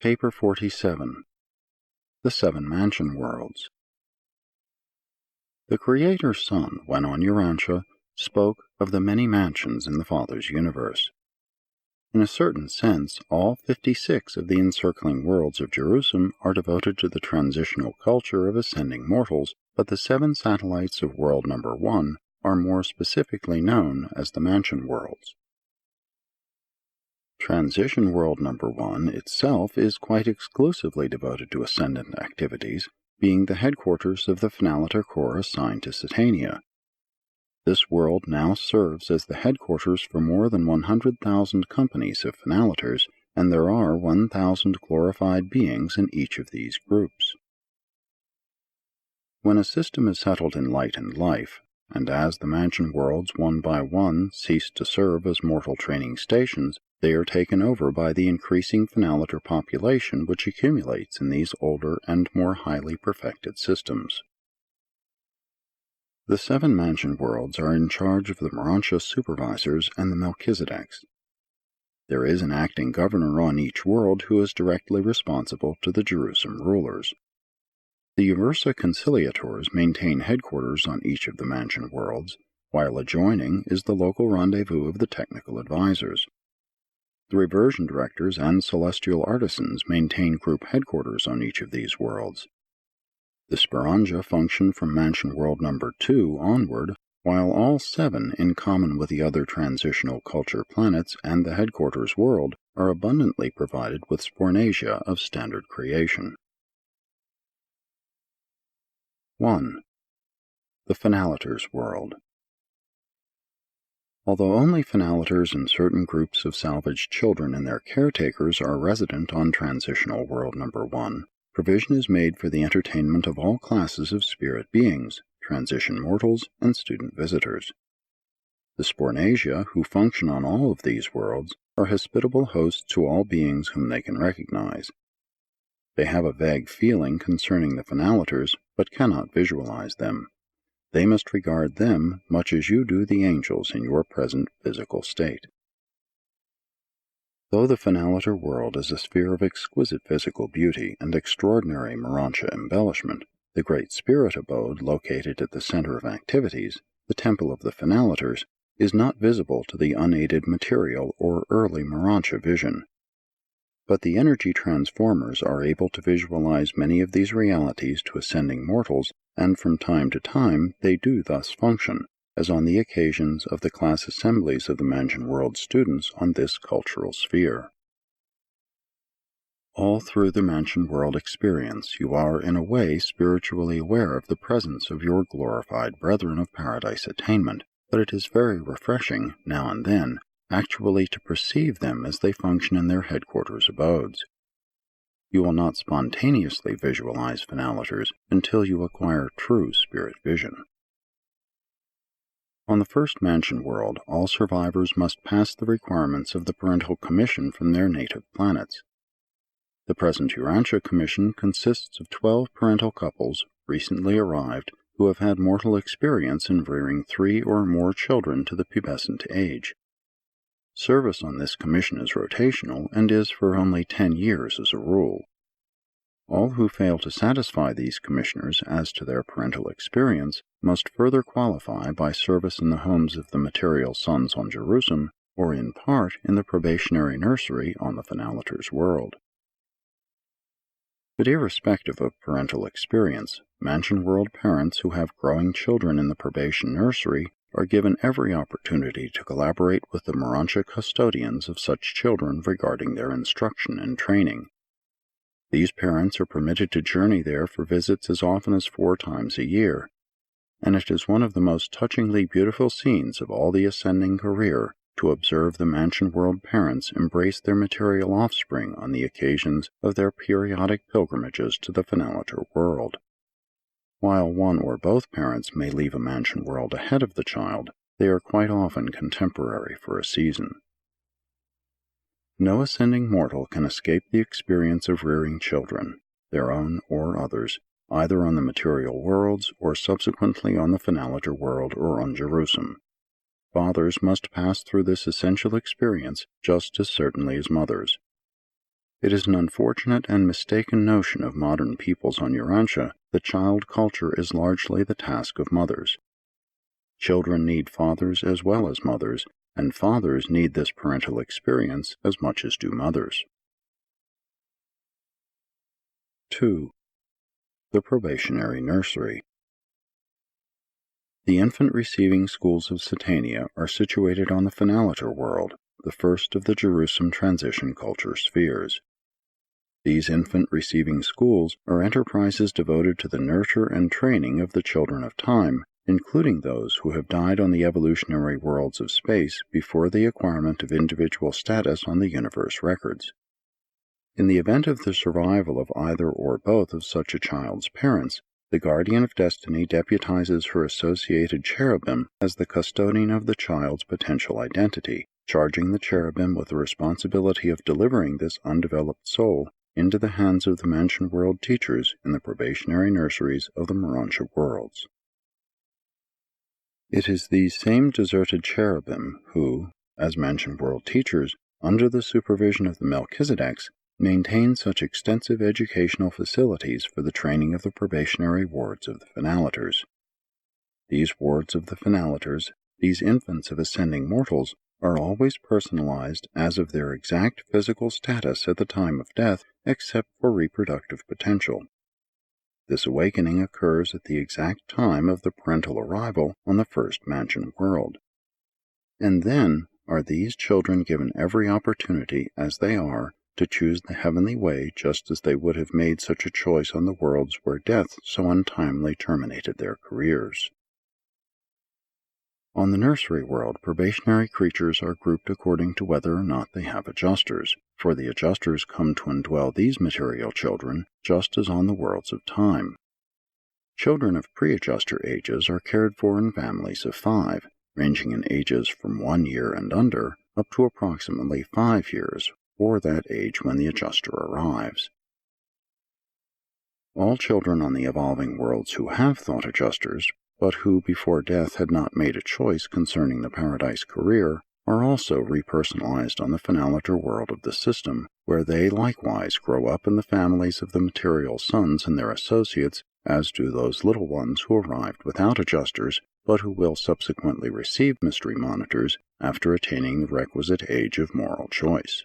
Paper 47. The Seven Mansion Worlds. The Creator's Son, when on Urantia, spoke of the many mansions in the Father's universe. In a certain sense, all 56 of the encircling worlds of Jerusalem are devoted to the transitional culture of ascending mortals, but the 7 satellites of world number 1 are more specifically known as the Mansion Worlds. Transition World number 1 itself is quite exclusively devoted to ascendant activities, being the headquarters of the Finalitar Corps assigned to Satania. This world now serves as the headquarters for more than 100,000 companies of Finalitars, and there are 1,000 glorified beings in each of these groups. When a system is settled in light and life, and as the mansion worlds one by one cease to serve as mortal training stations, they are taken over by the increasing Finalitar population which accumulates in these older and more highly perfected systems. The 7 mansion worlds are in charge of the Urantia supervisors and the Melchizedeks. There is an acting governor on each world who is directly responsible to the Jerusalem rulers. The Uversa conciliators maintain headquarters on each of the mansion worlds, while adjoining is the local rendezvous of the technical advisors. The reversion directors and celestial artisans maintain group headquarters on each of these worlds. The Sperangia function from Mansion World number 2 onward, while all 7, in common with the other transitional culture planets and the headquarters world, are abundantly provided with Spornasia of standard creation. 1. The Finalitars World. Although only Finalitars and certain groups of salvaged children and their caretakers are resident on Transitional World number 1, provision is made for the entertainment of all classes of spirit beings, transition mortals, and student visitors. The Spornasia, who function on all of these worlds, are hospitable hosts to all beings whom they can recognize. They have a vague feeling concerning the Finalitars, but cannot visualize them. They must regard them much as you do the angels in your present physical state. Though the Finalitar world is a sphere of exquisite physical beauty and extraordinary Urantia embellishment, the Great Spirit Abode located at the center of activities, the Temple of the Finalitars, is not visible to the unaided material or early Urantia vision. But the energy transformers are able to visualize many of these realities to ascending mortals, and from time to time they do thus function, as on the occasions of the class assemblies of the Mansion World students on this cultural sphere. All through the Mansion World experience you are in a way spiritually aware of the presence of your glorified brethren of paradise attainment, but it is very refreshing, now and then, actually to perceive them as they function in their headquarters abodes. You will not spontaneously visualize Finalitars until you acquire true spirit vision. On the first Mansion World, all survivors must pass the requirements of the Parental Commission from their native planets. The present Urantia Commission consists of 12 parental couples, recently arrived, who have had mortal experience in rearing 3 or more children to the pubescent age. Service on this commission is rotational and is for only 10 years as a rule. All who fail to satisfy these commissioners as to their parental experience must further qualify by service in the homes of the material sons on Jerusalem, or in part in the probationary nursery on the Finalitars world. But irrespective of parental experience, Mansion World parents who have growing children in the probation nursery are given every opportunity to collaborate with the Urantia custodians of such children regarding their instruction and training. These parents are permitted to journey there for visits as often as 4 times a year, and it is one of the most touchingly beautiful scenes of all the ascending career to observe the Mansion World parents embrace their material offspring on the occasions of their periodic pilgrimages to the Finalitar world. While one or both parents may leave a Mansion World ahead of the child, they are quite often contemporary for a season. No ascending mortal can escape the experience of rearing children, their own or others, either on the material worlds or subsequently on the Finalitar world or on Jerusalem. Fathers must pass through this essential experience just as certainly as mothers. It is an unfortunate and mistaken notion of modern peoples on Urantia that child culture is largely the task of mothers. Children need fathers as well as mothers, and fathers need this parental experience as much as do mothers. 2. The probationary nursery. The infant receiving schools of Satania are situated on the Finalities World, the first of the Jerusalem transition culture spheres. These infant receiving schools are enterprises devoted to the nurture and training of the children of time, including those who have died on the evolutionary worlds of space before the acquirement of individual status on the universe records. In the event of the survival of either or both of such a child's parents, the guardian of destiny deputizes her associated cherubim as the custodian of the child's potential identity, charging the cherubim with the responsibility of delivering this undeveloped soul into the hands of the Mansion World teachers in the probationary nurseries of the Urantia worlds. It is these same deserted cherubim who, as Mansion World teachers, under the supervision of the Melchizedeks, maintain such extensive educational facilities for the training of the probationary wards of the Finalities. These wards of the Finalities, these infants of ascending mortals, are always personalized as of their exact physical status at the time of death, except for reproductive potential. This awakening occurs at the exact time of the parental arrival on the first Mansion World. And then are these children given every opportunity, as they are, to choose the heavenly way just as they would have made such a choice on the worlds where death so untimely terminated their careers. On the nursery world, probationary creatures are grouped according to whether or not they have adjusters, for the adjusters come to indwell these material children just as on the worlds of time. Children of pre-adjuster ages are cared for in families of 5, ranging in ages from 1 year and under up to approximately 5 years, or that age when the adjuster arrives. All children on the evolving worlds who have thought adjusters, but who before death had not made a choice concerning the paradise career, are also repersonalized on the Finalities world of the system, where they likewise grow up in the families of the material sons and their associates, as do those little ones who arrived without adjusters, but who will subsequently receive mystery monitors after attaining the requisite age of moral choice.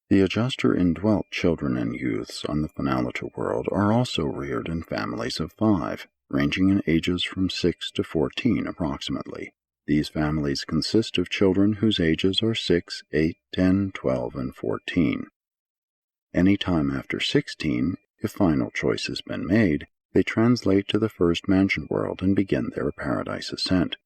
The adjuster-indwelt children and youths on the Finalities world are also reared in families of 5, ranging in ages from 6 to 14 approximately. These families consist of children whose ages are 6, 8, 10, 12, and 14. Any time after 16, if final choice has been made, they translate to the first Mansion World and begin their paradise ascent.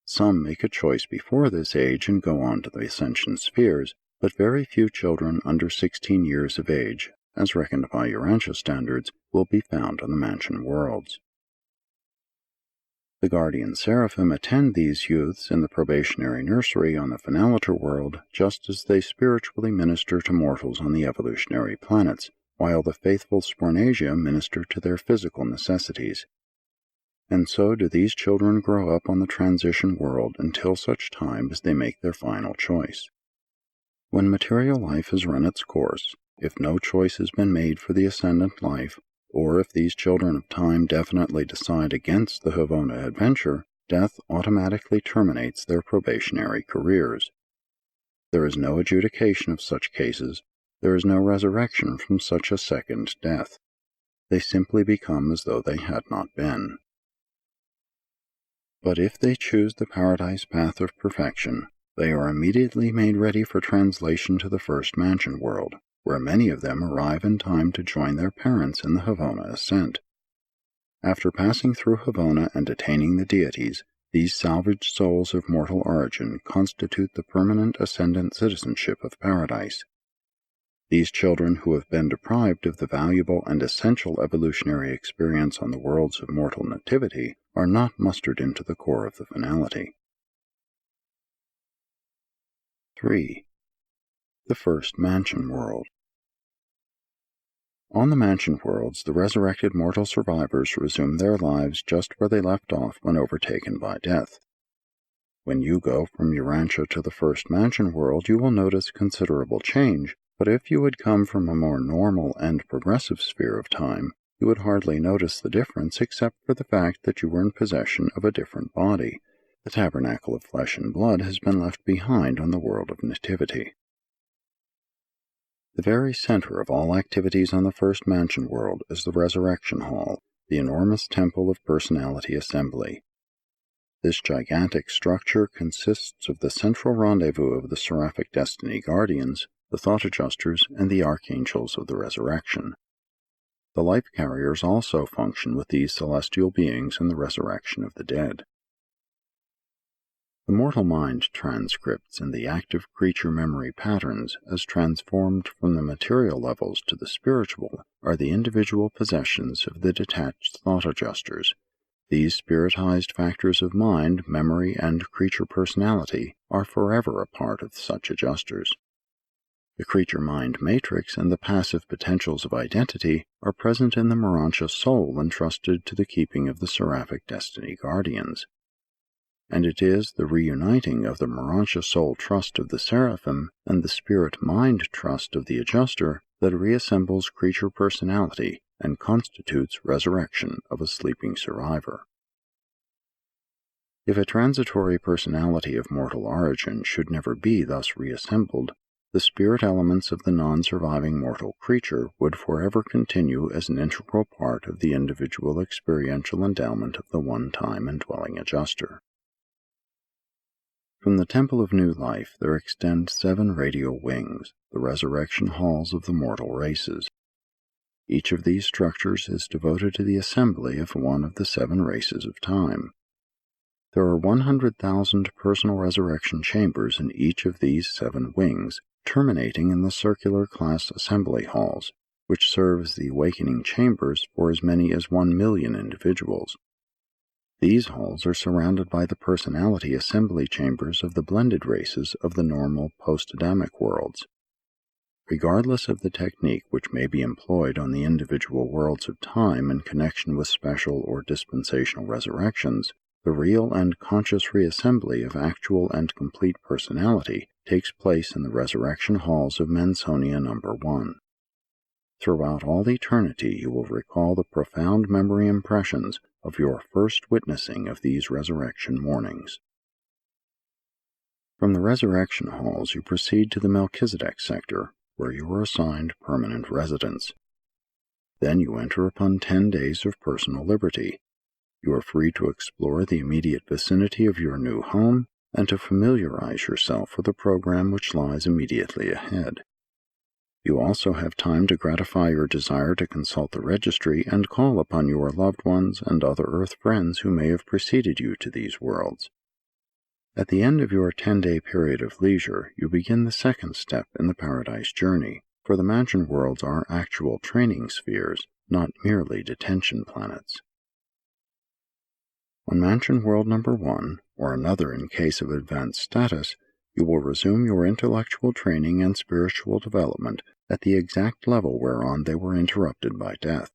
Some make a choice before this age and go on to the ascension spheres, but very few children under 16 years of age, as reckoned by Urantia standards, will be found on the Mansion Worlds. The guardian seraphim attend these youths in the probationary nursery on the Finalities world just as they spiritually minister to mortals on the evolutionary planets, while the faithful Spornasia minister to their physical necessities. And so do these children grow up on the transition world until such time as they make their final choice. When material life has run its course, if no choice has been made for the ascendant life, or if these children of time definitely decide against the Havona adventure, death automatically terminates their probationary careers. There is no adjudication of such cases, there is no resurrection from such a second death. They simply become as though they had not been. But if they choose the paradise path of perfection, they are immediately made ready for translation to the first Mansion World, where many of them arrive in time to join their parents in the Havona ascent. After passing through Havona and attaining the deities, these salvaged souls of mortal origin constitute the permanent ascendant citizenship of paradise. These children who have been deprived of the valuable and essential evolutionary experience on the worlds of mortal nativity are not mustered into the core of the finality. 3. The first Mansion World. On the Mansion Worlds, the resurrected mortal survivors resume their lives just where they left off when overtaken by death. When you go from Urantia to the first mansion world, you will notice considerable change, but if you had come from a more normal and progressive sphere of time, you would hardly notice the difference except for the fact that you were in possession of a different body. The tabernacle of flesh and blood has been left behind on the world of nativity. The very center of all activities on the first mansion world is the Resurrection Hall, the enormous temple of personality assembly. This gigantic structure consists of the central rendezvous of the seraphic destiny guardians, the thought adjusters, and the archangels of the resurrection. The life carriers also function with these celestial beings in the resurrection of the dead. The mortal mind transcripts in the active creature memory patterns as transformed from the material levels to the spiritual are the individual possessions of the detached thought adjusters. These spiritized factors of mind, memory, and creature personality are forever a part of such adjusters. The creature mind matrix and the passive potentials of identity are present in the Urantia soul entrusted to the keeping of the seraphic destiny guardians. And it is the reuniting of the Urantia soul trust of the seraphim and the spirit mind trust of the adjuster that reassembles creature personality and constitutes resurrection of a sleeping survivor. If a transitory personality of mortal origin should never be thus reassembled, the spirit elements of the non-surviving mortal creature would forever continue as an integral part of the individual experiential endowment of the one-time indwelling adjuster. From the Temple of New Life there extend 7 radial wings, the resurrection halls of the mortal races. Each of these structures is devoted to the assembly of one of the 7 races of time. There are 100,000 personal resurrection chambers in each of these 7 wings, terminating in the circular class assembly halls, which serve as the awakening chambers for as many as 1,000,000 individuals. These halls are surrounded by the personality assembly chambers of the blended races of the normal post-Adamic worlds. Regardless of the technique which may be employed on the individual worlds of time in connection with special or dispensational resurrections, the real and conscious reassembly of actual and complete personality takes place in the resurrection halls of Mansonia No. 1. Throughout all eternity you will recall the profound memory impressions of your first witnessing of these resurrection mornings. From the resurrection halls you proceed to the Melchizedek sector, where you are assigned permanent residence. Then you enter upon 10 days of personal liberty. You are free to explore the immediate vicinity of your new home and to familiarize yourself with the program which lies immediately ahead. You also have time to gratify your desire to consult the registry and call upon your loved ones and other Earth friends who may have preceded you to these worlds. At the end of your 10-day period of leisure, you begin the second step in the Paradise journey, for the mansion worlds are actual training spheres, not merely detention planets. On Mansion World No. 1, or another in case of advanced status, you will resume your intellectual training and spiritual development at the exact level whereon they were interrupted by death.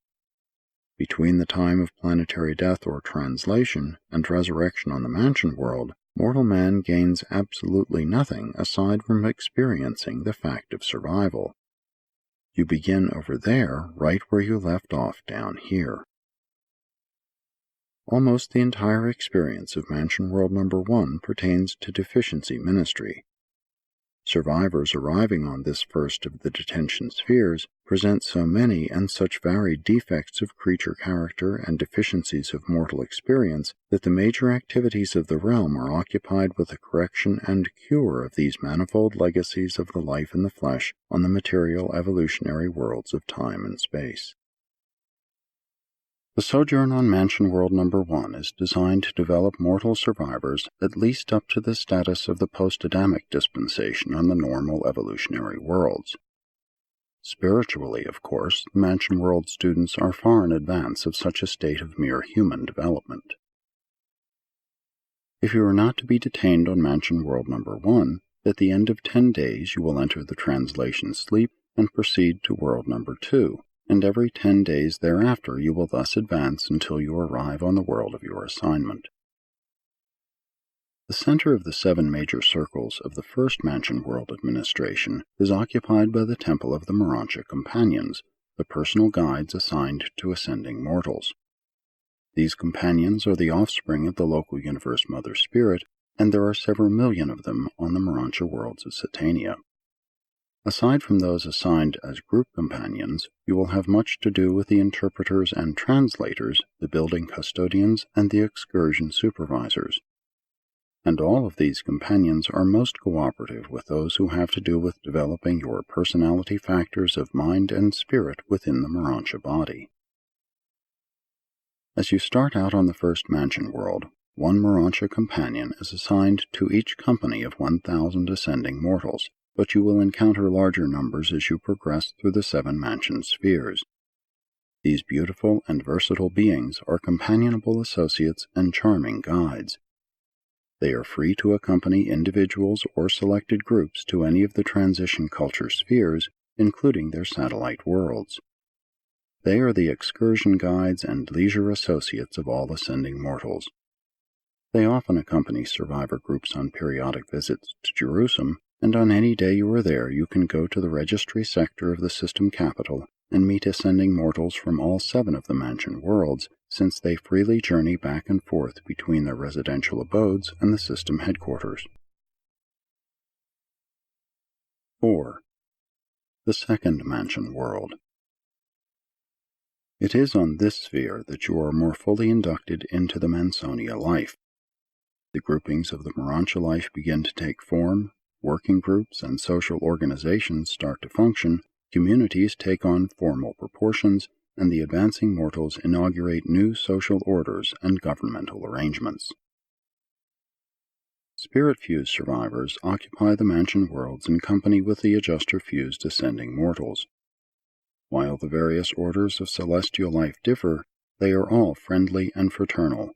Between the time of planetary death or translation and resurrection on the Mansion World, mortal man gains absolutely nothing aside from experiencing the fact of survival. You begin over there right where you left off down here. Almost the entire experience of Mansion World No. 1 pertains to deficiency ministry. Survivors arriving on this first of the detention spheres present so many and such varied defects of creature character and deficiencies of mortal experience that the major activities of the realm are occupied with the correction and cure of these manifold legacies of the life in the flesh on the material evolutionary worlds of time and space. The sojourn on Mansion World No. 1 is designed to develop mortal survivors at least up to the status of the post-Adamic dispensation on the normal evolutionary worlds. Spiritually, of course, the Mansion World students are far in advance of such a state of mere human development. If you are not to be detained on Mansion World No. 1, at the end of 10 days you will enter the translation sleep and proceed to World No. 2. And every 10 days thereafter you will thus advance until you arrive on the world of your assignment. The center of the 7 major circles of the first Mansion World administration is occupied by the Temple of the Urantia Companions, the personal guides assigned to ascending mortals. These companions are the offspring of the local universe Mother Spirit, and there are several million of them on the Urantia worlds of Satania. Aside from those assigned as group companions, you will have much to do with the interpreters and translators, the building custodians, and the excursion supervisors. And all of these companions are most cooperative with those who have to do with developing your personality factors of mind and spirit within the Urantia body. As you start out on the first Mansion World, 1 Urantia companion is assigned to each company of 1,000 ascending mortals, but you will encounter larger numbers as you progress through the 7 mansion spheres. These beautiful and versatile beings are companionable associates and charming guides. They are free to accompany individuals or selected groups to any of the transition culture spheres, including their satellite worlds. They are the excursion guides and leisure associates of all ascending mortals. They often accompany survivor groups on periodic visits to Jerusalem, and on any day you are there you can go to the registry sector of the system capital and meet ascending mortals from all 7 of the mansion worlds, since they freely journey back and forth between their residential abodes and the system headquarters. 4. The second Mansion World. It is on this sphere that you are more fully inducted into the Mansonia life. The groupings of the Urantia life begin to take form, working groups and social organizations start to function, communities take on formal proportions, and the advancing mortals inaugurate new social orders and governmental arrangements. Spirit-fused survivors occupy the mansion worlds in company with the adjuster-fused ascending mortals. While the various orders of celestial life differ, they are all friendly and fraternal.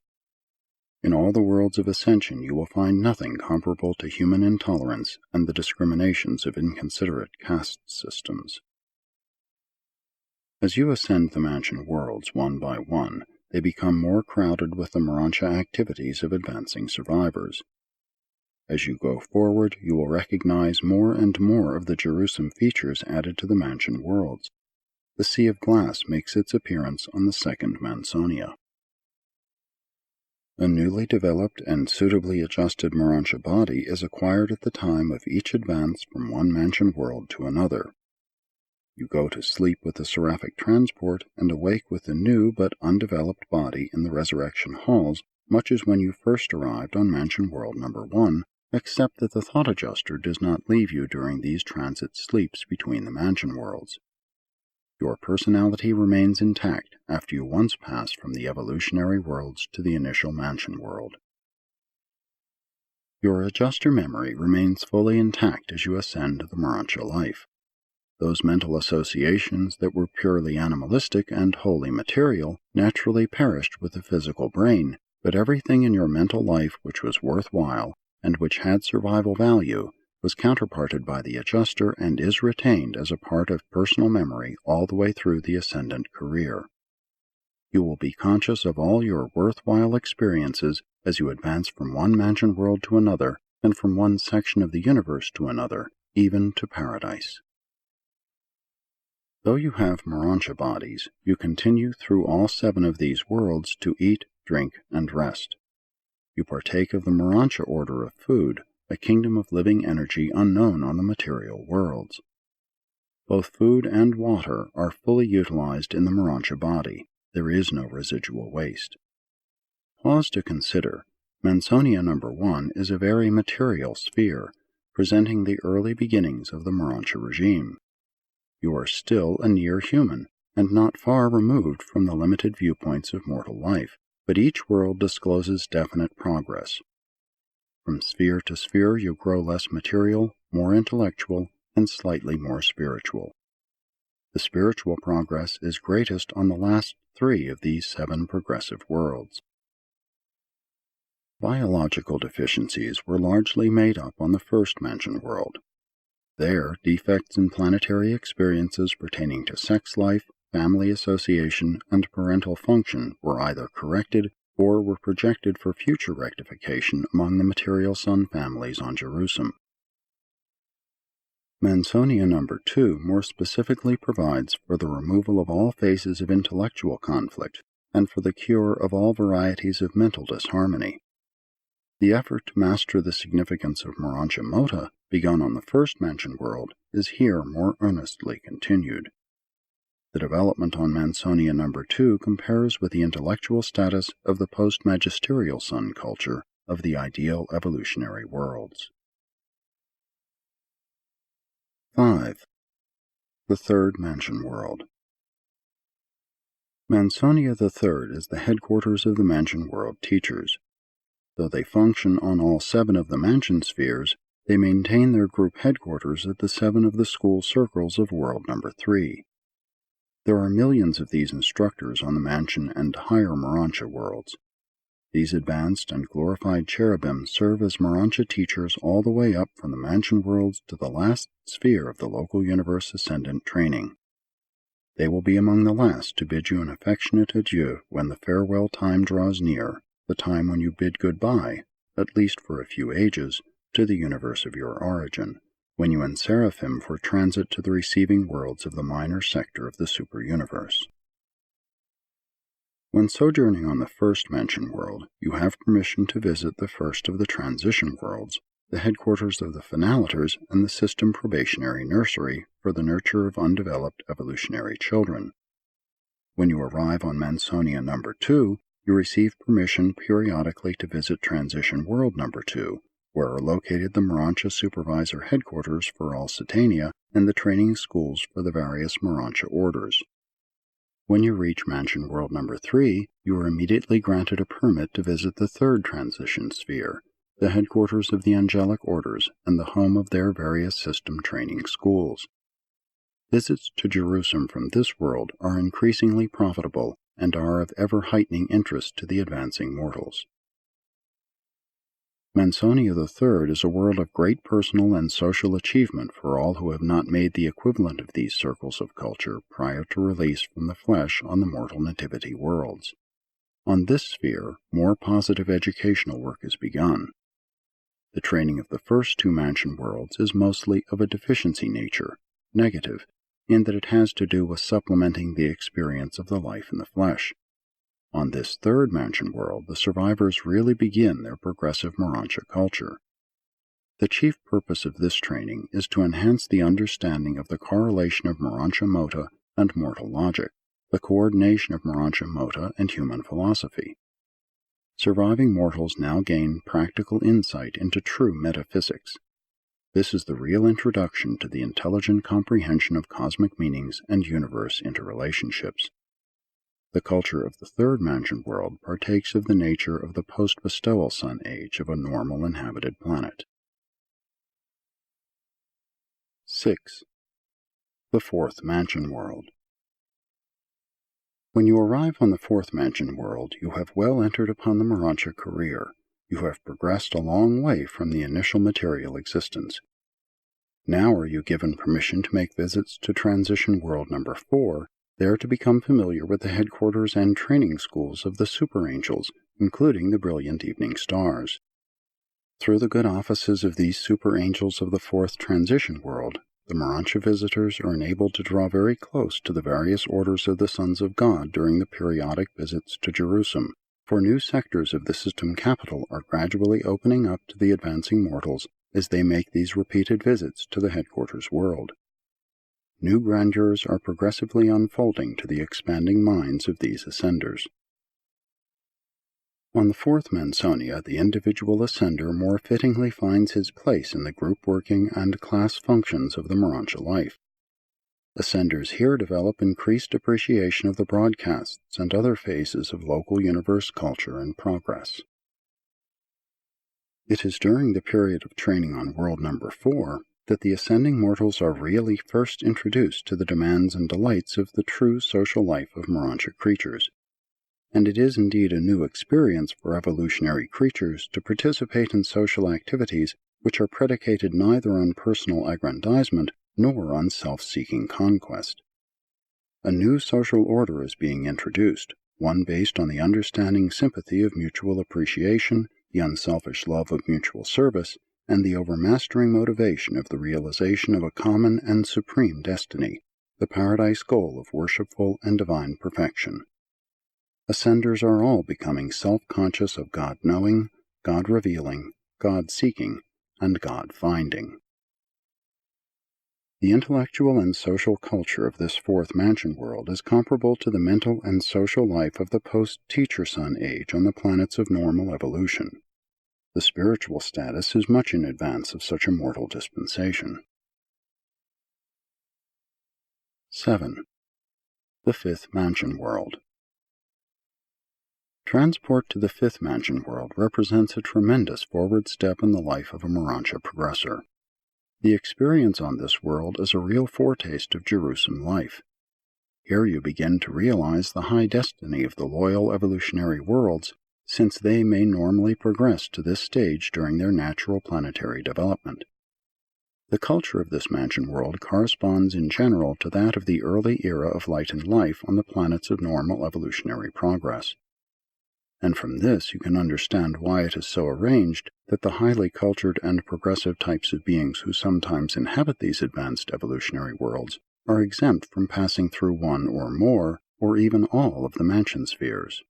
In all the worlds of ascension you will find nothing comparable to human intolerance and the discriminations of inconsiderate caste systems. As you ascend the mansion worlds one by one, they become more crowded with the Urantia activities of advancing survivors. As you go forward, you will recognize more and more of the Jerusalem features added to the mansion worlds. The Sea of Glass makes its appearance on the second Mansonia. A newly developed and suitably adjusted Urantia body is acquired at the time of each advance from one mansion world to another. You go to sleep with the seraphic transport and awake with the new but undeveloped body in the resurrection halls, much as when you first arrived on Mansion World number 1, except that the thought adjuster does not leave you during these transit sleeps between the mansion worlds. Your personality remains intact after you once pass from the evolutionary worlds to the initial mansion world. Your adjuster memory remains fully intact as you ascend the Urantia life. Those mental associations that were purely animalistic and wholly material naturally perished with the physical brain, but everything in your mental life which was worthwhile and which had survival value was counterparted by the adjuster and is retained as a part of personal memory all the way through the ascendant career. You will be conscious of all your worthwhile experiences as you advance from one mansion world to another and from one section of the universe to another, even to paradise. Though you have Urantia bodies, you continue through all 7 of these worlds to eat, drink, and rest. You partake of the Urantia order of food, a kingdom of living energy unknown on the material worlds. Both food and water are fully utilized in the Urantia body. There is no residual waste. Pause to consider. Mansonia number 1 is a very material sphere, presenting the early beginnings of the Urantia regime. You are still a near human, and not far removed from the limited viewpoints of mortal life, but each world discloses definite progress. From sphere to sphere you grow less material, more intellectual, and slightly more spiritual. The spiritual progress is greatest on the last 3 of these 7 progressive worlds. Biological deficiencies were largely made up on the first mansion world. There, defects in planetary experiences pertaining to sex life, family association, and parental function were either corrected or were projected for future rectification among the material sun families on Jerusalem. Mansonia number 2 more specifically provides for the removal of all phases of intellectual conflict and for the cure of all varieties of mental disharmony. The effort to master the significance of Urantia Mota, begun on the first mentioned world, is here more earnestly continued. The development on Mansonia number 2 compares with the intellectual status of the post-magisterial sun culture of the ideal evolutionary worlds. 5. The third mansion world. Mansonia III is the headquarters of the mansion world teachers. Though they function on all 7 of the mansion spheres, they maintain their group headquarters at the 7 of the school circles of world number 3. There are millions of these instructors on the mansion and higher Urantia worlds. These advanced and glorified cherubim serve as Urantia teachers all the way up from the mansion worlds to the last sphere of the local universe ascendant training. They will be among the last to bid you an affectionate adieu when the farewell time draws near, the time when you bid goodbye, at least for a few ages, to the universe of your origin, when you enseraphim for transit to the receiving worlds of the minor sector of the super-universe. When sojourning on the first mentioned world, you have permission to visit the first of the transition worlds, the headquarters of the Finalities and the system probationary nursery for the nurture of undeveloped evolutionary children. When you arrive on Mansonia number 2, you receive permission periodically to visit transition world number 2, where are located the Urantia supervisor headquarters for all Satania and the training schools for the various Urantia orders. When you reach Mansion World number 3, you are immediately granted a permit to visit the third transition sphere, the headquarters of the angelic orders and the home of their various system training schools. Visits to Jerusalem from this world are increasingly profitable and are of ever-heightening interest to the advancing mortals. Mansonia III is a world of great personal and social achievement for all who have not made the equivalent of these circles of culture prior to release from the flesh on the mortal nativity worlds. On this sphere, more positive educational work is begun. The training of the first 2 mansion worlds is mostly of a deficiency nature, negative, in that it has to do with supplementing the experience of the life in the flesh. On this third mansion world, the survivors really begin their progressive Urantia culture. The chief purpose of this training is to enhance the understanding of the correlation of Urantia Mota and mortal logic, the coordination of Urantia Mota and human philosophy. Surviving mortals now gain practical insight into true metaphysics. This is the real introduction to the intelligent comprehension of cosmic meanings and universe interrelationships. The culture of the third mansion world partakes of the nature of the post-bestowal sun age of a normal inhabited planet. 6. The fourth mansion world. When you arrive on the fourth mansion world, you have well entered upon the Urantia career. You have progressed a long way from the initial material existence. Now are you given permission to make visits to transition world number 4, there to become familiar with the headquarters and training schools of the super angels, including the brilliant evening stars. Through the good offices of these super angels of the fourth transition world, the Urantia visitors are enabled to draw very close to the various orders of the sons of God during the periodic visits to Jerusalem, for new sectors of the system capital are gradually opening up to the advancing mortals as they make these repeated visits to the headquarters world. New grandeurs are progressively unfolding to the expanding minds of these ascenders. On the fourth Mansonia, the individual ascender more fittingly finds his place in the group working and class functions of the Urantia life. Ascenders here develop increased appreciation of the broadcasts and other phases of local universe culture and progress. It is during the period of training on world number 4 that the ascending mortals are really first introduced to the demands and delights of the true social life of Urantia creatures. And it is indeed a new experience for evolutionary creatures to participate in social activities which are predicated neither on personal aggrandizement nor on self-seeking conquest. A new social order is being introduced, one based on the understanding sympathy of mutual appreciation, the unselfish love of mutual service, and the overmastering motivation of the realization of a common and supreme destiny, the paradise goal of worshipful and divine perfection. Ascenders are all becoming self-conscious of God-knowing, God-revealing, God-seeking, and God-finding. The intellectual and social culture of this fourth mansion world is comparable to the mental and social life of the post-Teacher-Sun age on the planets of normal evolution. The spiritual status is much in advance of such a mortal dispensation. 7. The fifth mansion world. Transport to the fifth mansion world represents a tremendous forward step in the life of a Urantia progressor. The experience on this world is a real foretaste of Jerusalem life. Here you begin to realize the high destiny of the loyal evolutionary worlds, since they may normally progress to this stage during their natural planetary development. The culture of this mansion world corresponds in general to that of the early era of light and life on the planets of normal evolutionary progress. And from this you can understand why it is so arranged that the highly cultured and progressive types of beings who sometimes inhabit these advanced evolutionary worlds are exempt from passing through one or more, or even all of the mansion spheres.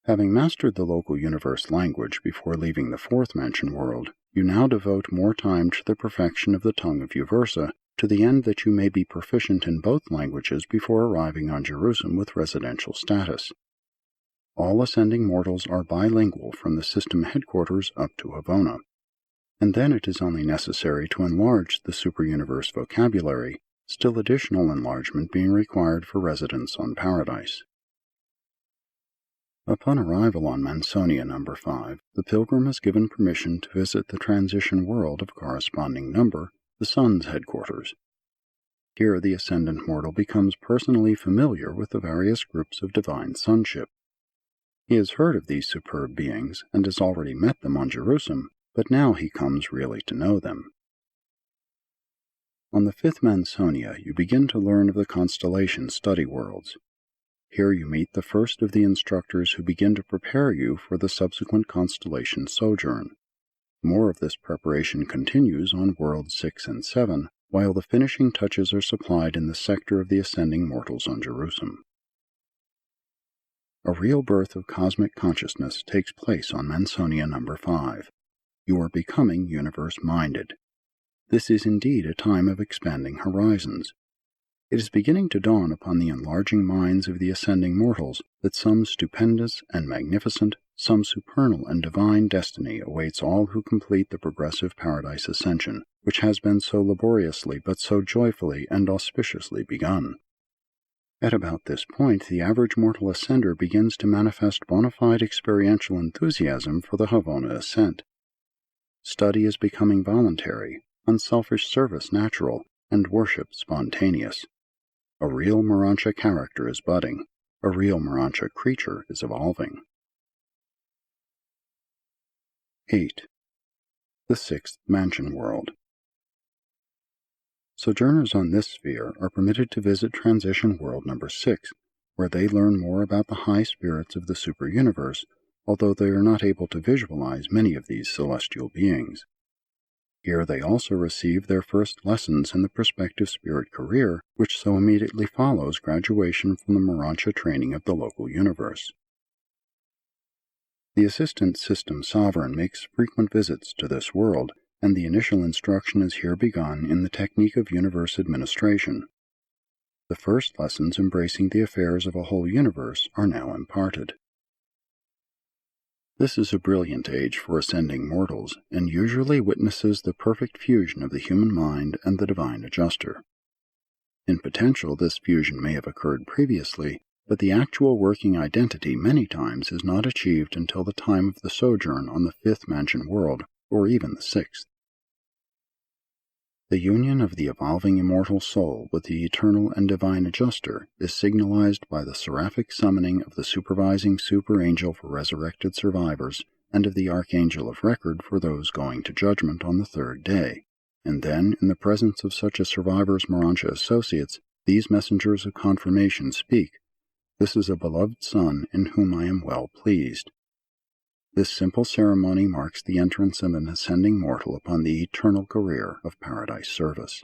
Having mastered the local universe language before leaving the fourth mansion world, you now devote more time to the perfection of the tongue of Uversa, to the end that you may be proficient in both languages before arriving on Jerusalem with residential status. All ascending mortals are bilingual from the system headquarters up to Havona, and then it is only necessary to enlarge the superuniverse vocabulary, still additional enlargement being required for residence on Paradise. Upon arrival on Mansonia number 5, the pilgrim is given permission to visit the transition world of corresponding number, the Sun's headquarters. Here the ascendant mortal becomes personally familiar with the various groups of divine sonship. He has heard of these superb beings and has already met them on Jerusalem, but now he comes really to know them. On the fifth Mansonia you begin to learn of the constellation study worlds. Here you meet the first of the instructors who begin to prepare you for the subsequent constellation sojourn. More of this preparation continues on worlds 6 and 7, while the finishing touches are supplied in the sector of the ascending mortals on Jerusalem. A real birth of cosmic consciousness takes place on Mansonia number 5. You are becoming universe-minded. This is indeed a time of expanding horizons. It is beginning to dawn upon the enlarging minds of the ascending mortals that some stupendous and magnificent, some supernal and divine destiny awaits all who complete the progressive paradise ascension, which has been so laboriously but so joyfully and auspiciously begun. At about this point, the average mortal ascender begins to manifest bona fide experiential enthusiasm for the Havona ascent. Study is becoming voluntary, unselfish service natural, and worship spontaneous. A real Urantia character is budding. A real Urantia creature is evolving. 8. The sixth mansion world. Sojourners on this sphere are permitted to visit transition world number 6, where they learn more about the high spirits of the superuniverse, although they are not able to visualize many of these celestial beings. Here they also receive their first lessons in the prospective spirit career, which so immediately follows graduation from the Urantia training of the local universe. The assistant system sovereign makes frequent visits to this world, and the initial instruction is here begun in the technique of universe administration. The first lessons embracing the affairs of a whole universe are now imparted. This is a brilliant age for ascending mortals, and usually witnesses the perfect fusion of the human mind and the divine adjuster. In potential, this fusion may have occurred previously, but the actual working identity many times is not achieved until the time of the sojourn on the fifth mansion world, or even the sixth. The union of the evolving immortal soul with the eternal and divine adjuster is signalized by the seraphic summoning of the supervising super-angel for resurrected survivors and of the archangel of record for those going to judgment on the third day, and then, in the presence of such a survivor's Urantia associates, these messengers of confirmation speak, This is a beloved Son in whom I am well pleased. This simple ceremony marks the entrance of an ascending mortal upon the eternal career of paradise service.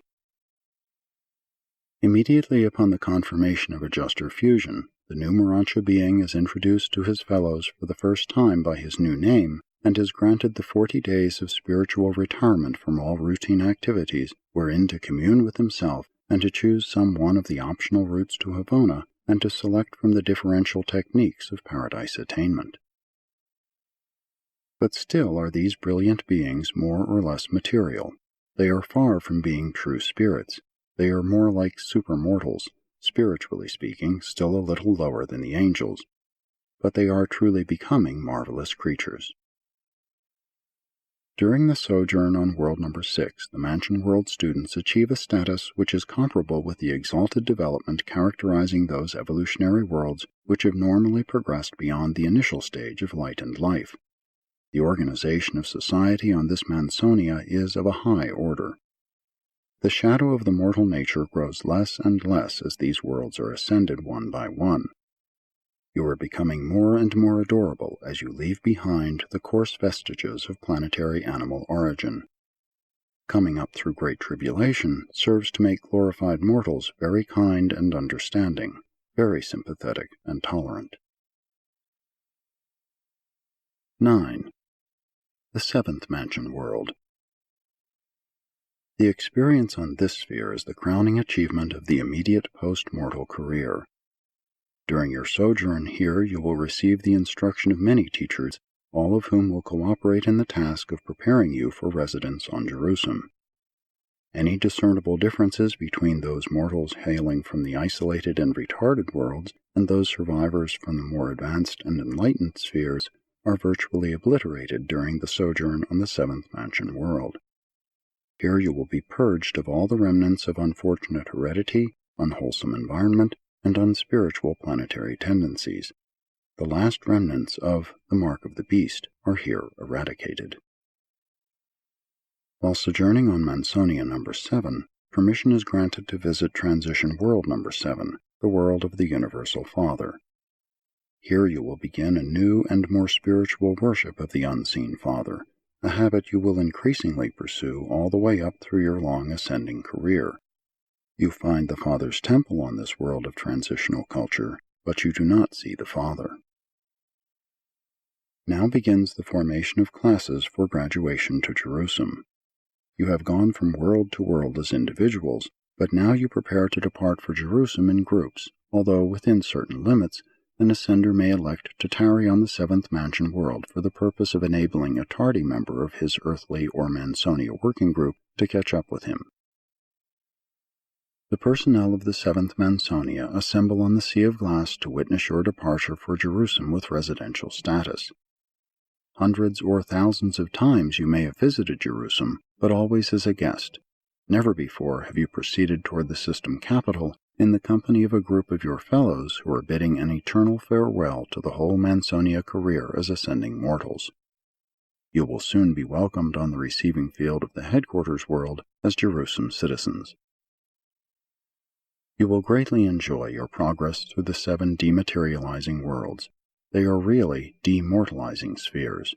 Immediately upon the confirmation of adjuster fusion, the new Urantia being is introduced to his fellows for the first time by his new name, and is granted the 40 days of spiritual retirement from all routine activities, wherein to commune with himself and to choose some one of the optional routes to Havona, and to select from the differential techniques of paradise attainment. But still are these brilliant beings more or less material. They are far from being true spirits. They are more like supermortals, spiritually speaking, still a little lower than the angels, but they are truly becoming marvelous creatures. During the sojourn on world number 6, the Mansion World students achieve a status which is comparable with the exalted development characterizing those evolutionary worlds which have normally progressed beyond the initial stage of light and life. The organization of society on this Mansonia is of a high order. The shadow of the mortal nature grows less and less as these worlds are ascended one by one. You are becoming more and more adorable as you leave behind the coarse vestiges of planetary animal origin. Coming up through great tribulation serves to make glorified mortals very kind and understanding, very sympathetic and tolerant. 9. The Seventh Mansion World. The experience on this sphere is the crowning achievement of the immediate post-mortal career. During your sojourn here you will receive the instruction of many teachers, all of whom will cooperate in the task of preparing you for residence on Jerusalem. Any discernible differences between those mortals hailing from the isolated and retarded worlds and those survivors from the more advanced and enlightened spheres are virtually obliterated during the sojourn on the Seventh Mansion World. Here you will be purged of all the remnants of unfortunate heredity, unwholesome environment, and unspiritual planetary tendencies. The last remnants of the mark of the beast are here eradicated. While sojourning on Mansonia number 7, permission is granted to visit Transition World number 7, the world of the Universal Father. Here you will begin a new and more spiritual worship of the Unseen Father, a habit you will increasingly pursue all the way up through your long ascending career. You find the Father's temple on this world of transitional culture, but you do not see the Father. Now begins the formation of classes for graduation to Jerusalem. You have gone from world to world as individuals, but now you prepare to depart for Jerusalem in groups, although within certain limits, an ascender may elect to tarry on the Seventh Mansion World for the purpose of enabling a tardy member of his earthly or Mansonia working group to catch up with him. The personnel of the Seventh Mansonia assemble on the Sea of Glass to witness your departure for Jerusalem with residential status. Hundreds or thousands of times you may have visited Jerusalem, but always as a guest. Never before have you proceeded toward the system capital in the company of a group of your fellows who are bidding an eternal farewell to the whole Mansonia career as ascending mortals. You will soon be welcomed on the receiving field of the headquarters world as Jerusalem citizens. You will greatly enjoy your progress through the 7 dematerializing worlds. They are really demortalizing spheres.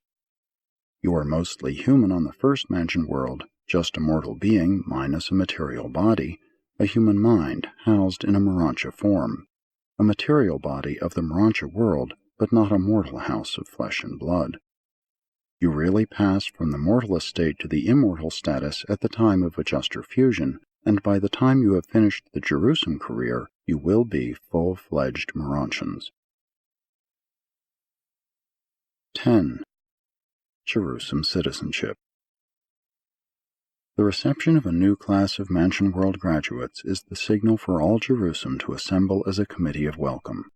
You are mostly human on the first mansion world, just a mortal being minus a material body, a human mind housed in a Urantia form, a material body of the Urantia world, but not a mortal house of flesh and blood. You really pass from the mortal estate to the immortal status at the time of adjuster fusion, and by the time you have finished the Jerusalem career, you will be full-fledged Urantians. 10. Jerusalem citizenship. The reception of a new class of Mansion World graduates is the signal for all Jerusalem to assemble as a committee of welcome.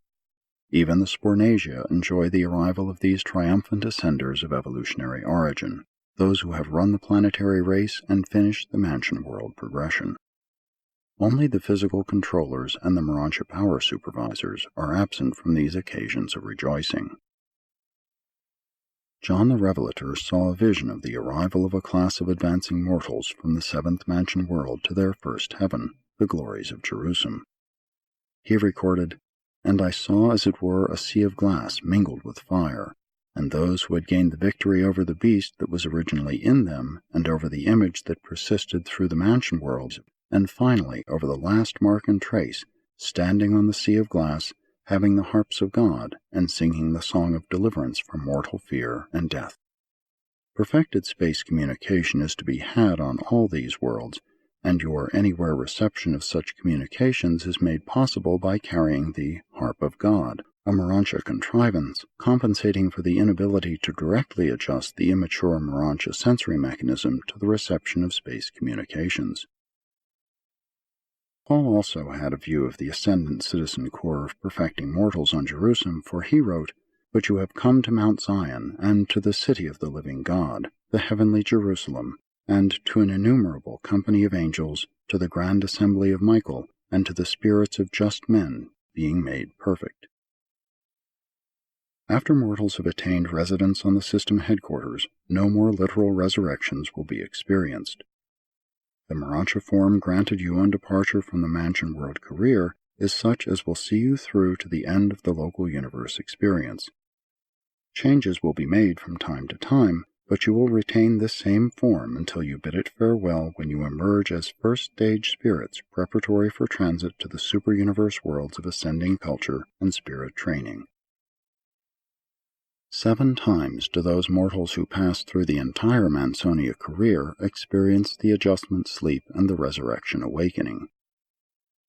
Even the Spornasia enjoy the arrival of these triumphant ascenders of evolutionary origin, those who have run the planetary race and finished the Mansion World progression. Only the physical controllers and the Urantia power supervisors are absent from these occasions of rejoicing. John the Revelator saw a vision of the arrival of a class of advancing mortals from the 7th Mansion World to their first heaven, the glories of Jerusalem. He recorded, And I saw as it were a sea of glass mingled with fire, and those who had gained the victory over the beast that was originally in them, and over the image that persisted through the mansion worlds, and finally over the last mark and trace, standing on the sea of glass, having the harps of God, and singing the song of deliverance from mortal fear and death. Perfected space communication is to be had on all these worlds, and your anywhere reception of such communications is made possible by carrying the Harp of God, a Urantia contrivance, compensating for the inability to directly adjust the immature Urantia sensory mechanism to the reception of space communications. Paul also had a view of the ascendant citizen core of perfecting mortals on Jerusalem, for he wrote, "But you have come to Mount Zion, and to the city of the living God, the heavenly Jerusalem, and to an innumerable company of angels, to the grand assembly of Michael, and to the spirits of just men, being made perfect." After mortals have attained residence on the system headquarters, no more literal resurrections will be experienced. The Urantia form granted you on departure from the mansion world career is such as will see you through to the end of the local universe experience. Changes will be made from time to time, but you will retain this same form until you bid it farewell when you emerge as first-stage spirits preparatory for transit to the super-universe worlds of ascending culture and spirit training. 7 times do those mortals who pass through the entire Mansonia career experience the adjustment sleep and the resurrection awakening.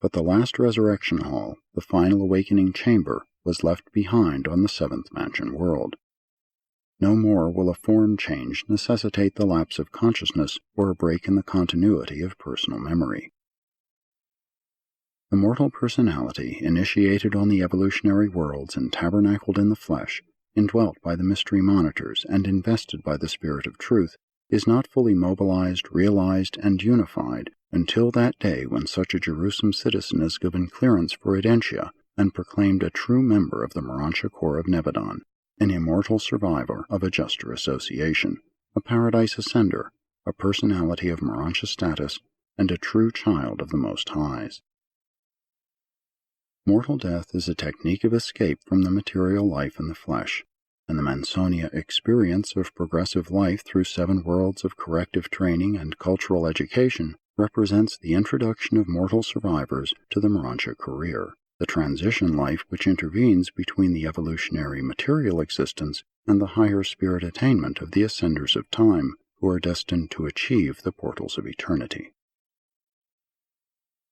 But the last resurrection hall, the final awakening chamber, was left behind on the 7th mansion world. No more will a form change necessitate the lapse of consciousness or a break in the continuity of personal memory. The mortal personality, initiated on the evolutionary worlds and tabernacled in the flesh, indwelt by the mystery monitors and invested by the Spirit of Truth, is not fully mobilized, realized, and unified until that day when such a Jerusalem citizen is given clearance for Urantia and proclaimed a true member of the Urantia Corps of Nebadon, an immortal survivor of a juster association, a paradise ascender, a personality of Urantia status, and a true child of the Most Highs. Mortal death is a technique of escape from the material life in the flesh, and the Mansonia experience of progressive life through 7 worlds of corrective training and cultural education represents the introduction of mortal survivors to the Urantia career, the transition life which intervenes between the evolutionary material existence and the higher spirit attainment of the ascenders of time who are destined to achieve the portals of eternity.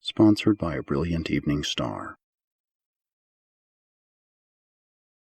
Sponsored by a brilliant evening star.